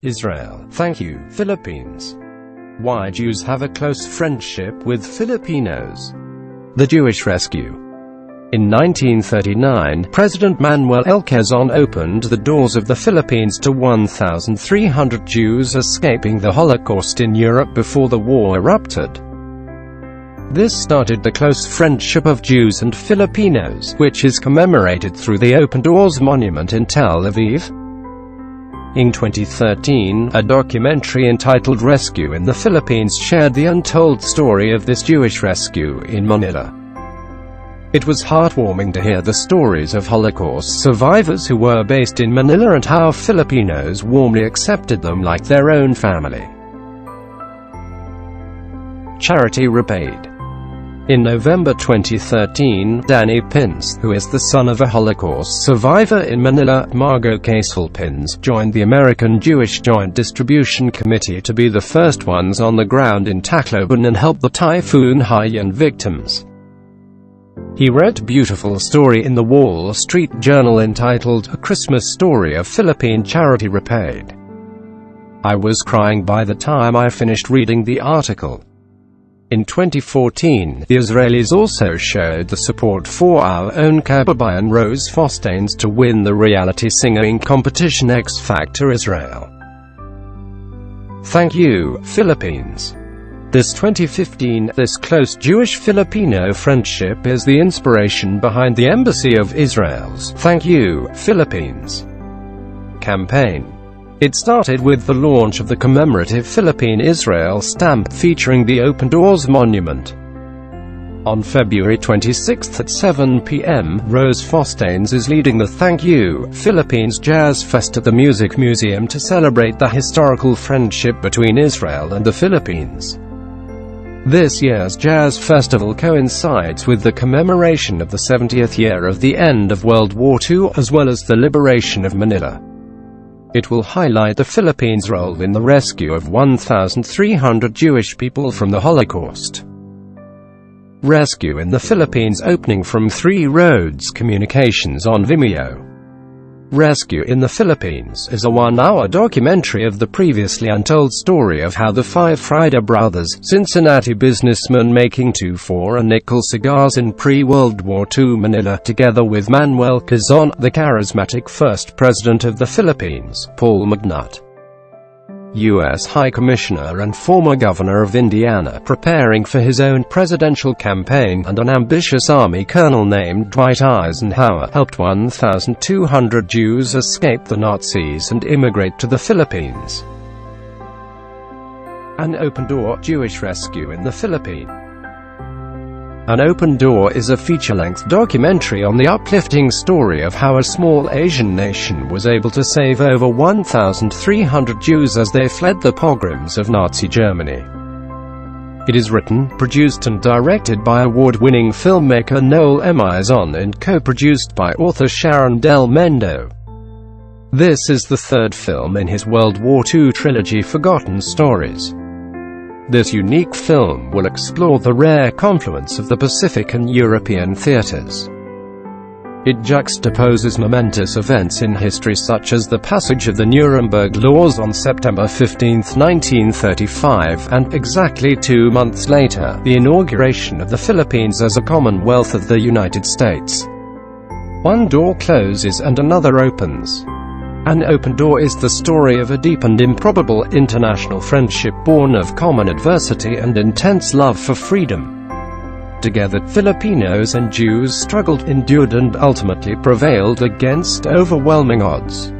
Israel. Thank you, Philippines. Why Jews have a close friendship with Filipinos. The Jewish Rescue. In 1939, President Manuel L. Quezon opened the doors of the Philippines to 1,300 Jews escaping the Holocaust in Europe before the war erupted. This started the close friendship of Jews and Filipinos, which is commemorated through the Open Doors Monument in Tel Aviv. In 2013, a documentary entitled Rescue in the Philippines shared the untold story of this Jewish rescue in Manila. It was heartwarming to hear the stories of Holocaust survivors who were based in Manila and how Filipinos warmly accepted them like their own family. Charity repaid. In November 2013, Danny Pins, who is the son of a Holocaust survivor in Manila, Margot Casel Pins, joined the American Jewish Joint Distribution Committee to be the first ones on the ground in Tacloban and help the Typhoon Haiyan victims. He wrote a beautiful story in the Wall Street Journal entitled A Christmas Story of Philippine Charity Repaid. I was crying by the time I finished reading the article. In 2014, the Israelis also showed the support for our own kababayan Rose Fostanes to win the reality singing competition X Factor Israel. Thank you, Philippines. This 2015, this close Jewish-Filipino friendship is the inspiration behind the Embassy of Israel's Thank You, Philippines campaign. It started with the launch of the commemorative Philippine-Israel stamp featuring the Open Doors Monument. On February 26 at 7 p.m., Rose Fostanes is leading the Thank You, Philippines Jazz Fest at the Music Museum to celebrate the historical friendship between Israel and the Philippines. This year's Jazz Festival coincides with the commemoration of the 70th year of the end of World War II, as well as the liberation of Manila. It will highlight the Philippines' role in the rescue of 1,300 Jewish people from the Holocaust. Rescue in the Philippines opening from Three Roads Communications on Vimeo. Rescue in the Philippines is a one-hour documentary of the previously untold story of how the five Frieda brothers, Cincinnati businessmen making 2 nickel cigars in pre-World War II Manila, together with Manuel Quezon, the charismatic first president of the Philippines, Paul McNutt, U.S. High Commissioner and former governor of Indiana, preparing for his own presidential campaign, and an ambitious army colonel named Dwight Eisenhower, helped 1,200 Jews escape the Nazis and immigrate to the Philippines. An Open Door, Jewish Rescue in the Philippines. An Open Door is a feature-length documentary on the uplifting story of how a small Asian nation was able to save over 1,300 Jews as they fled the pogroms of Nazi Germany. It is written, produced and directed by award-winning filmmaker Noel Emizon and co-produced by author Sharon Del Mendo. This is the third film in his World War II trilogy Forgotten Stories. This unique film will explore the rare confluence of the Pacific and European theaters. It juxtaposes momentous events in history such as the passage of the Nuremberg Laws on September 15, 1935, and, exactly 2 months later, the inauguration of the Philippines as a Commonwealth of the United States. One door closes and another opens. An Open Door is the story of a deep and improbable international friendship born of common adversity and intense love for freedom. Together, Filipinos and Jews struggled, endured and ultimately prevailed against overwhelming odds.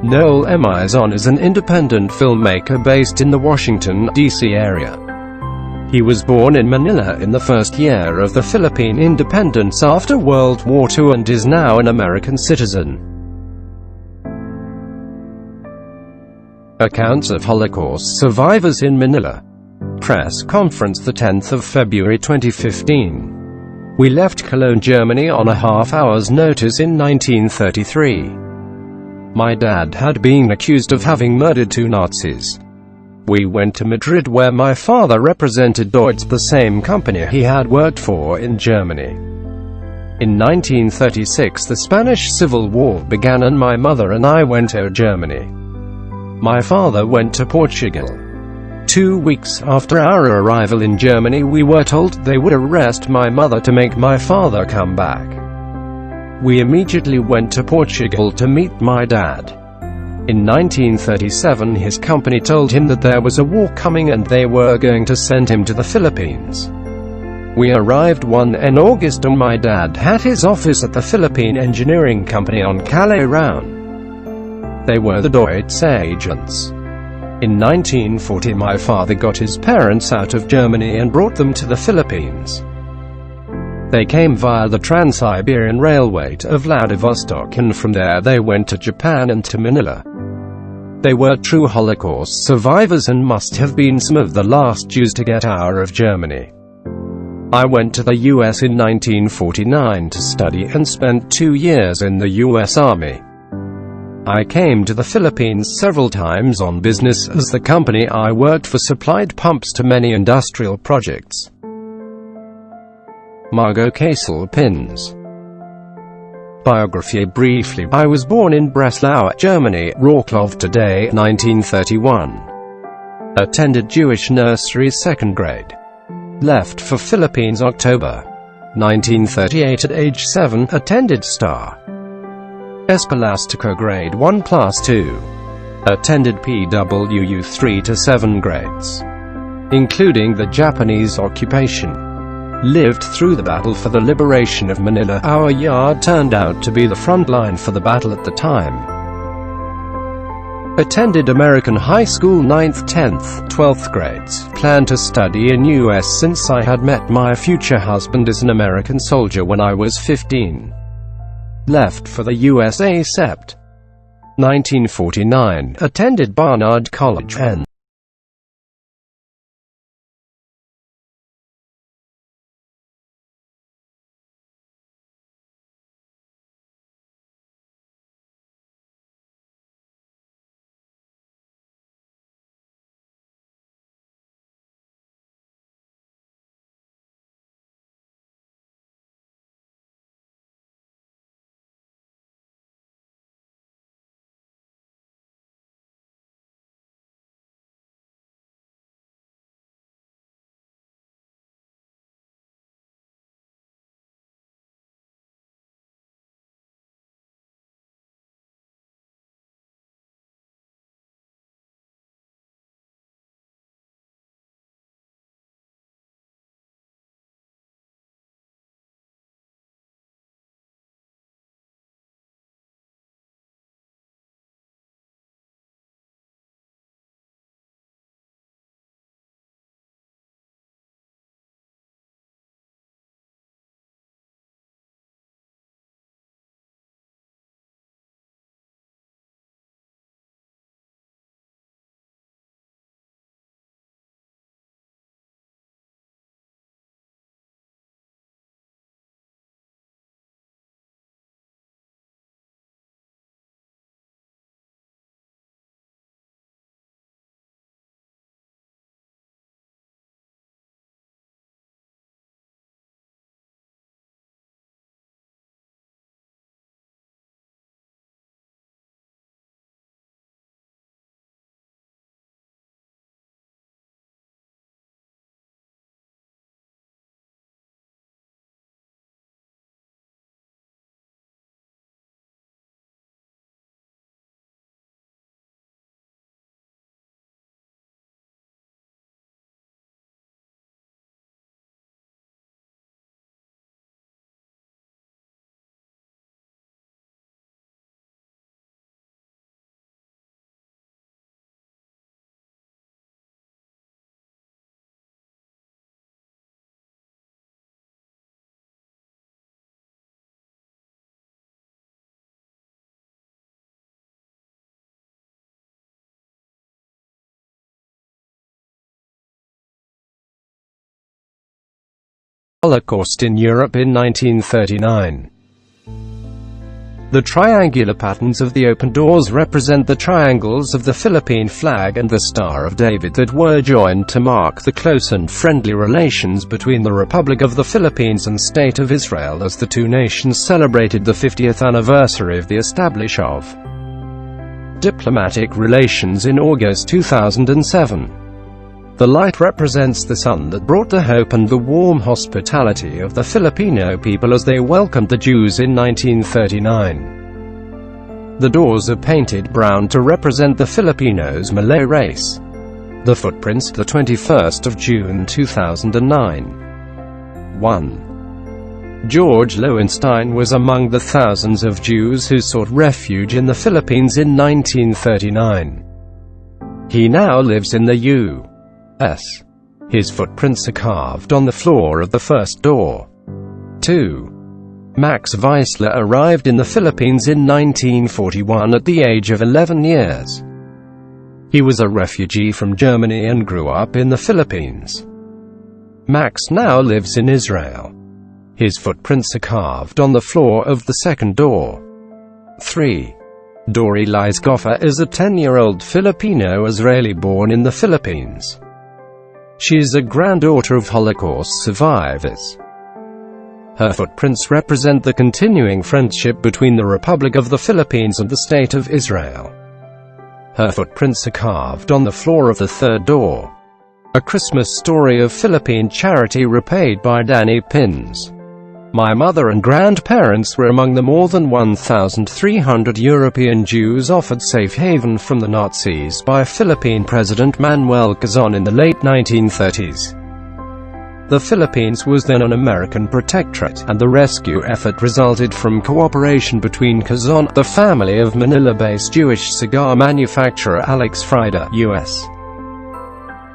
Noel Emizon is an independent filmmaker based in the Washington, D.C. area. He was born in Manila in the first year of the Philippine independence after World War II and is now an American citizen. Accounts of Holocaust survivors in Manila. Press conference 10 February 2015. We left Cologne, Germany on a half-hour's notice in 1933. My dad had been accused of having murdered 2 Nazis. We went to Madrid where my father represented Deutz, the same company he had worked for in Germany. In 1936 the Spanish Civil War began and my mother and I went to Germany. My father went to Portugal. 2 weeks after our arrival in Germany, we were told they would arrest my mother to make my father come back. We immediately went to Portugal to meet my dad. In 1937, his company told him that there was a war coming and they were going to send him to the Philippines. We arrived in August and my dad had his office at the Philippine Engineering Company on Calirao. They were the Deutz agents. In 1940, my father got his parents out of Germany and brought them to the Philippines. They came via the Trans-Siberian Railway to Vladivostok, and from there they went to Japan and to Manila. They were true Holocaust survivors and must have been some of the last Jews to get out of Germany. I went to the US in 1949 to study and spent 2 years in the US Army. I came to the Philippines several times on business, as the company I worked for supplied pumps to many industrial projects. Margot Kassel Pins. Biography. Briefly, I was born in Breslau, Germany, Wrocław today, 1931. Attended Jewish nursery 2nd grade. Left for Philippines October 1938 at age 7, attended Star Escolastico grade 1+2. Attended PWU 3 to 7 grades, including the Japanese occupation. Lived through the battle for the liberation of Manila. Our yard turned out to be the front line for the battle at the time. Attended American high school 9th, 10th, 12th grades. Planned to study in US since I had met my future husband as an American soldier when I was 15. Left for the USA Sept. 1949. Attended Barnard College, N. Holocaust in Europe in 1939. The triangular patterns of the open doors represent the triangles of the Philippine flag and the Star of David that were joined to mark the close and friendly relations between the Republic of the Philippines and State of Israel as the two nations celebrated the 50th anniversary of the establishment of diplomatic relations in August 2007. The light represents the sun that brought the hope and the warm hospitality of the Filipino people as they welcomed the Jews in 1939. The doors are painted brown to represent the Filipinos' Malay race. The footprints, the 21st of June 2009. 1. George Lowenstein was among the thousands of Jews who sought refuge in the Philippines in 1939. He now lives in the U.S. His footprints are carved on the floor of the first door. 2. Max Weissler arrived in the Philippines in 1941 at the age of 11 years. He was a refugee from Germany and grew up in the Philippines. Max now lives in Israel. His footprints are carved on the floor of the second door. 3. Dori Lizgoffa is a 10-year-old Filipino-Israeli born in the Philippines. She is a granddaughter of Holocaust survivors. Her footprints represent the continuing friendship between the Republic of the Philippines and the State of Israel. Her footprints are carved on the floor of the third door. A Christmas Story of Philippine Charity Repaid by Danny Pins. My mother and grandparents were among the more than 1,300 European Jews offered safe haven from the Nazis by Philippine President Manuel Quezon in the late 1930s. The Philippines was then an American protectorate, and the rescue effort resulted from cooperation between Quezon, the family of Manila-based Jewish cigar manufacturer Alex Frida, U.S.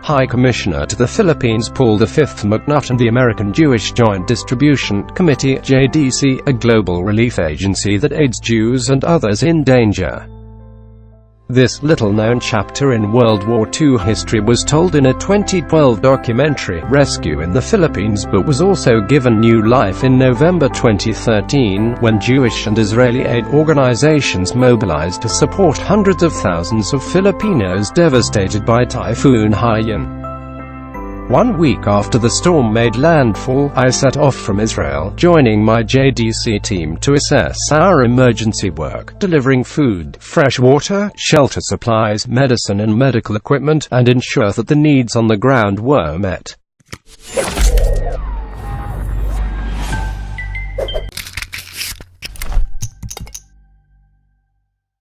High Commissioner to the Philippines Paul V. McNutt, and the American Jewish Joint Distribution Committee, JDC, a global relief agency that aids Jews and others in danger. This little-known chapter in World War II history was told in a 2012 documentary, Rescue in the Philippines, but was also given new life in November 2013, when Jewish and Israeli aid organizations mobilized to support hundreds of thousands of Filipinos devastated by Typhoon Haiyan. 1 week after the storm made landfall, I set off from Israel, joining my JDC team to assess our emergency work, delivering food, fresh water, shelter supplies, medicine and medical equipment, and ensure that the needs on the ground were met.